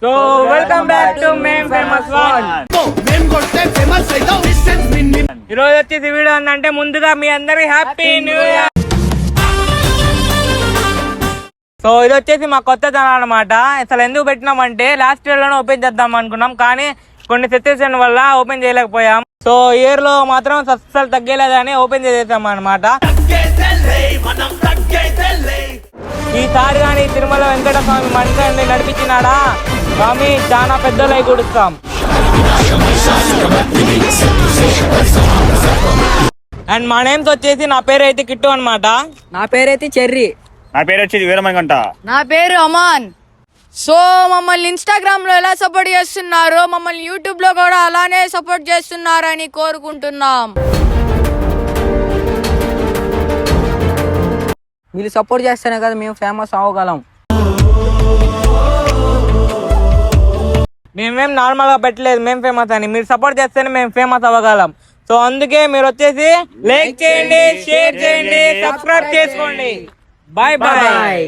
So welcome back to మేం famous one. ఈ రోజు వచ్చేసి వీడియో ఏంటంటే ముందుగా మీ అందరి హ్యాపీ న్యూ ఇయర్. సో ఇది వచ్చేసి మా కొత్త ఛానల్ అనమాట. అసలు ఎందుకు పెట్టినామంటే లాస్ట్ ఇయర్ లోనే ఓపెన్ చేద్దాం అనుకున్నాం, కానీ కొన్ని సిచ్యువేషన్ వల్ల ఓపెన్ చేయలేకపోయాం. సో ఇయర్ లో మాత్రం అస్సలు తగ్గలేదని ఓపెన్ చేసేసాం అనమాట. ఈసారి కానీ తిరుమల వెంకట స్వామి మందిరాన్ని నడిపించినాడా స్వామి చాలా పెద్దలై గుడుస్తాం. అండ్ మా నేమ్స్ వచ్చేసి, నా పేరు అయితే కిట్టు అనమాట. నా పేరైతే చెర్రీ. నా పేరు వచ్చేది వీరమణికంట. నా పేరు అమాన్. సో మమ్మల్ని ఇన్స్టాగ్రామ్ లో ఎలా సపోర్ట్ చేస్తున్నారో మమ్మల్ని యూట్యూబ్ లో కూడా అలానే సపోర్ట్ చేస్తున్నారని కోరుకుంటున్నాం. మీరు సపోర్ట్ చేస్తేనే కదా మేము ఫేమస్ అవ్వగలం. మేమేం నార్మల్ గా పెట్టలేదు మేము ఫేమస్ అని, మీరు సపోర్ట్ చేస్తేనే మేము ఫేమస్ అవ్వగలం. సో అందుకే మీరు వచ్చేసి లైక్ చేయండి, షేర్ చేయండి, సబ్స్క్రైబ్ చేసుకోండి. Bye bye.